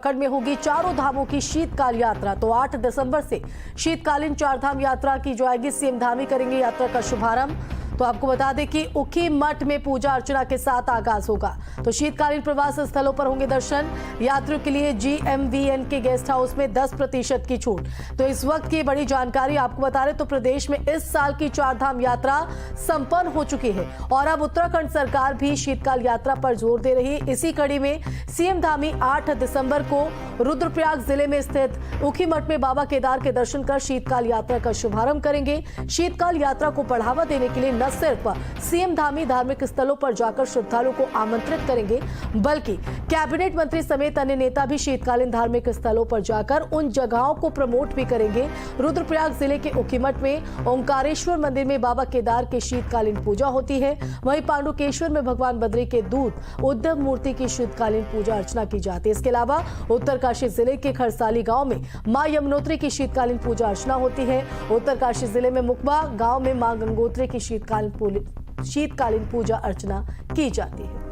उत्तराखंड में होगी चारों धामों की शीतकाल यात्रा। तो 8 दिसंबर से शीतकालीन चारधाम यात्रा की जाएगी। सीएम धामी करेंगे यात्रा का शुभारंभ। तो आपको बता दें कि उखी मठ में पूजा अर्चना के साथ आगाज होगा। तो शीतकालीन प्रवास स्थलों पर होंगे दर्शन। यात्रियों के लिए GMVN के गेस्ट हाउस में 10% की छूट। तो इस वक्त की बड़ी जानकारी आपको बता रहे तो प्रदेश में इस साल की चारधाम यात्रा संपन्न हो चुकी है और अब उत्तराखंड सरकार भी शीतकाल यात्रा पर जोर दे रही है। इसी कड़ी में सीएम धामी 8 दिसंबर को रुद्रप्रयाग जिले में स्थित उखी मठ में बाबा केदार के दर्शन कर शीतकाल यात्रा का शुभारंभ करेंगे। शीतकाल यात्रा को बढ़ावा देने के लिए न सिर्फ सीएम धामी धार्मिक स्थलों पर जाकर श्रद्धालुओं को आमंत्रित करेंगे, बल्कि कैबिनेट मंत्री समेत अन्य नेता भी शीतकालीन धार्मिक स्थलों पर जाकर उन जगहों को प्रमोट भी करेंगे। रुद्रप्रयाग जिले के उखीमठ में ओंकारेश्वर मंदिर में बाबा केदार की शीतकालीन पूजा होती है। वहीं पांडुकेश्वर में भगवान बद्री के दूत उद्धव मूर्ति की शीतकालीन पूजा अर्चना की जाती है। इसके अलावा उत्तरकाशी जिले के खरसाली गांव में मां यमुनोत्री की शीतकालीन पूजा अर्चना होती है। उत्तरकाशी जिले में मुकबा गांव में मां गंगोत्री की शीतकालीन पूजा अर्चना की जाती है।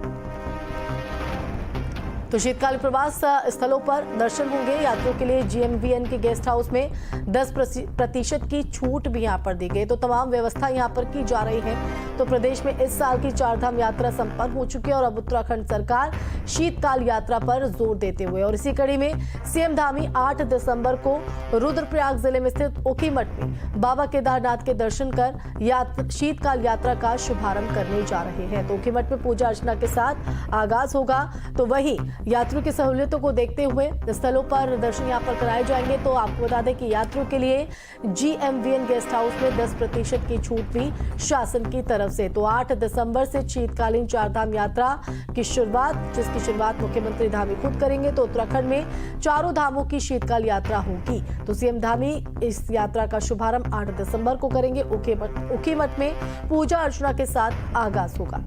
तो शीतकालीन प्रवास स्थलों पर दर्शन होंगे। यात्रियों के लिए GMVN के गेस्ट हाउस में 10% की छूट भी यहां पर दी गई। तो तमाम व्यवस्था यहां पर की जा रही है। तो प्रदेश में इस साल की चारधाम यात्रा संपन्न हो चुकी है और अब उत्तराखंड सरकार शीतकाल यात्रा पर जोर देते हुए और इसी कड़ी में सीएम धामी 8 दिसंबर को रुद्रप्रयाग जिले में स्थित उखीमठ में बाबा केदारनाथ के दर्शन कर शीतकाल यात्रा का शुभारंभ करने जा रहे हैं। तो उखीमठ में पूजा अर्चना के साथ आगाज होगा। तो वहीं यात्रियों की सहूलियतों को देखते हुए स्थलों पर दर्शन यहां पर कराए जाएंगे। तो आपको बता दें कि यात्रियों के लिए GMVN गेस्ट हाउस में 10% की छूट भी शासन की तरफ से। तो 8 दिसंबर से शीतकालीन चारधाम यात्रा की शुरुआत, जिसकी शुरुआत मुख्यमंत्री धामी खुद करेंगे। तो उत्तराखंड में चारों धामों की शीतकाल यात्रा होगी। तो सीएम धामी इस यात्रा का शुभारंभ 8 दिसंबर को करेंगे। उखीमठ में पूजा अर्चना के साथ आगाज होगा।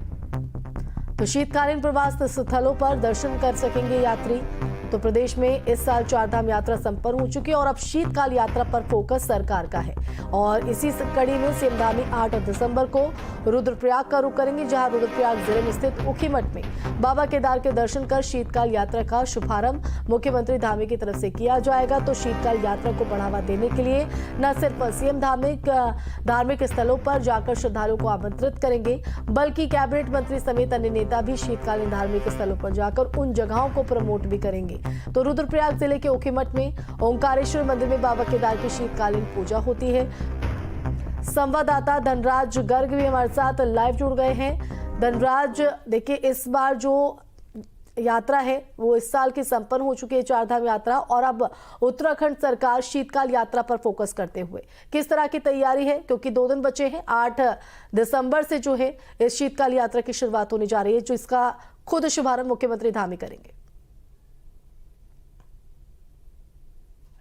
तो शीतकालीन प्रवास स्थलों पर दर्शन कर सकेंगे यात्री। तो प्रदेश में इस साल चारधाम यात्रा संपन्न हो चुकी है और अब शीतकाल यात्रा पर फोकस सरकार का है और इसी कड़ी में सीएम धामी 8 दिसंबर को रुद्रप्रयाग का रुख करेंगे, जहां रुद्रप्रयाग जिले में स्थित उखीमठ में बाबा केदार के दर्शन कर शीतकाल यात्रा का शुभारंभ मुख्यमंत्री धामी की तरफ से किया जाएगा। तो शीतकाल यात्रा को बढ़ावा देने के लिए न सिर्फ सीएम धार्मिक स्थलों पर जाकर श्रद्धालुओं को आमंत्रित करेंगे, बल्कि कैबिनेट मंत्री समेत अन्य नेता भी शीतकालीन धार्मिक स्थलों पर जाकर उन जगहों को प्रमोट भी करेंगे। तो रुद्रप्रयाग जिले के उखीमठ में ओंकारेश्वर मंदिर में बाबा केदार की शीतकालीन पूजा होती है। संवाददाता धनराज गर्ग भी हमारे साथ लाइव जुड़ गए हैं। धनराज, देखिए इस बार जो यात्रा है वो इस साल की संपन्न हो चुकी है चारधाम यात्रा और अब उत्तराखंड सरकार शीतकाल यात्रा पर फोकस करते हुए किस तरह की तैयारी है, क्योंकि 2 दिन बचे हैं। 8 दिसंबर से जो है इस शीतकाल यात्रा की शुरुआत होने जा रही है, जो इसका खुद शुभारंभ मुख्यमंत्री धामी करेंगे।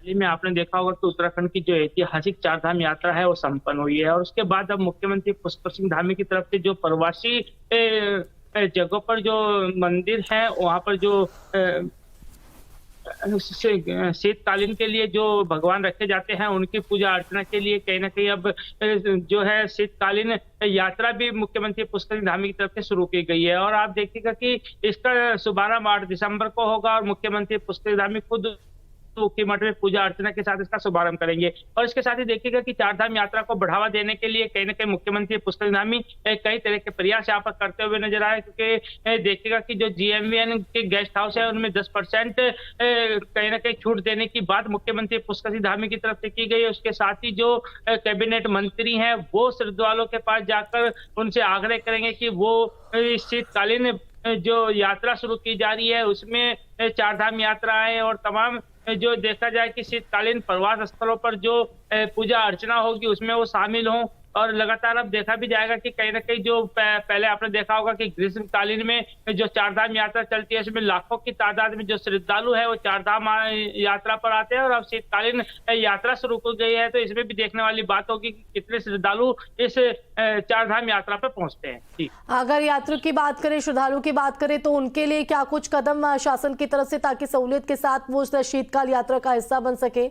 हाल में आपने देखा होगा कि उत्तराखंड की जो ऐतिहासिक चारधाम यात्रा है वो संपन्न हुई है और उसके बाद अब मुख्यमंत्री पुष्कर सिंह धामी की तरफ से जो प्रवासी जगहों पर जो मंदिर है वहां पर जो शीतकालीन के लिए जो भगवान रखे जाते हैं उनकी पूजा अर्चना के लिए कहीं ना कहीं अब जो है शीतकालीन यात्रा भी मुख्यमंत्री पुष्कर सिंह धामी की तरफ से शुरू की गई है और आप देखिएगा कि इसका शुभारंभ 8 दिसंबर को होगा और मुख्यमंत्री पुष्कर सिंह धामी खुद उखीमठ में पूजा अर्चना के साथ इसका शुभारंभ करेंगे। और इसके साथ ही देखिएगा कि चारधाम यात्रा को बढ़ावा देने के लिए कहीं ना कहीं मुख्यमंत्री पुष्कर सिंह धामी कई तरह के प्रयास यहाँ पर करते हुए नजर आए, क्योंकि देखिएगा कि जो GMVN के गेस्ट हाउस है उनमें 10% कहीं ना कहीं छूट देने की बात मुख्यमंत्री पुष्कर सिंह धामी की तरफ से की गई है। उसके साथ ही जो कैबिनेट मंत्री हैं वो श्रद्धालुओं के पास जाकर उनसे आग्रह करेंगे कि वो शीतकालीन जो यात्रा शुरू की जा रही है उसमें चारधाम यात्राएं और तमाम जो देखा जाए कि शीतकालीन प्रवास स्थलों पर जो पूजा अर्चना होगी उसमें वो शामिल हों। और लगातार अब देखा भी जाएगा कि कहीं ना कहीं जो पहले आपने देखा होगा कि ग्रीष्मकालीन में जो चारधाम यात्रा चलती है उसमें लाखों की तादाद में जो श्रद्धालु है वो चारधाम यात्रा पर आते हैं और अब शीतकालीन यात्रा शुरू हो गई है तो इसमें भी देखने वाली बात होगी कि कितने श्रद्धालु इस चारधाम यात्रा पर पहुंचते हैं। अगर यात्रियों की बात करें, श्रद्धालुओं की बात करें तो उनके लिए क्या कुछ कदम शासन की तरफ से ताकि सहूलियत के साथ वो शीतकाल यात्रा का हिस्सा बन सके?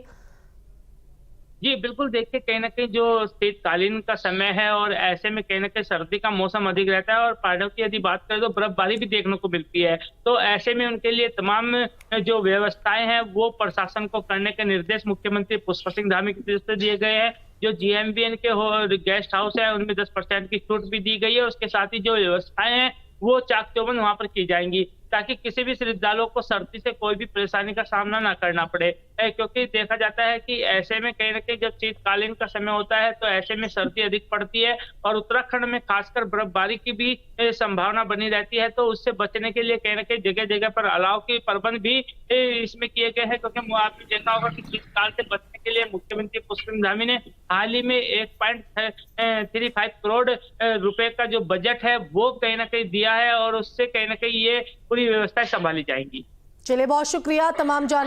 जी, बिल्कुल देखिए कहीं न कहीं जो शीतकालीन का समय है और ऐसे में कहीं न कहीं सर्दी का मौसम अधिक रहता है और पहाड़ों की यदि बात करें तो बर्फबारी भी देखने को मिलती है। तो ऐसे में उनके लिए तमाम जो व्यवस्थाएँ हैं वो प्रशासन को करने के निर्देश मुख्यमंत्री पुष्कर सिंह धामी की तरफ से दिए गए हैं। जो जीएमवीएन के गेस्ट हाउस है उनमें 10% की छूट भी दी गई है। उसके साथ ही जो व्यवस्थाएँ हैं वो चाक-चौबंद वहाँ पर की जाएँगी, ताकि किसी भी श्रद्धालुओं को सर्दी से कोई भी परेशानी का सामना ना करना पड़े। क्योंकि देखा जाता है कि ऐसे में कहीं न कहीं जब शीतकालीन का समय होता है, तो ऐसे में सर्दी अधिक पड़ती है और उत्तराखंड में खासकर बर्फबारी की भी संभावना बनी रहती है। तो उससे बचने के लिए कहीं न कहीं जगह-जगह पर अलाव के प्रबंध भी इसमें किए गए हैं, क्योंकि आपने देखा होगा कि शीतकाल से बचने के लिए मुख्यमंत्री पुष्कर सिंह धामी ने हाल ही में 1.35 करोड़ रुपए का जो बजट है, वो कहीं न कहीं दिया है और उससे कहीं न कहीं ये पूरी व्यवस्थाएँ सँभाली जाएँगी। चलिए, बहुत शुक्रिया तमाम जान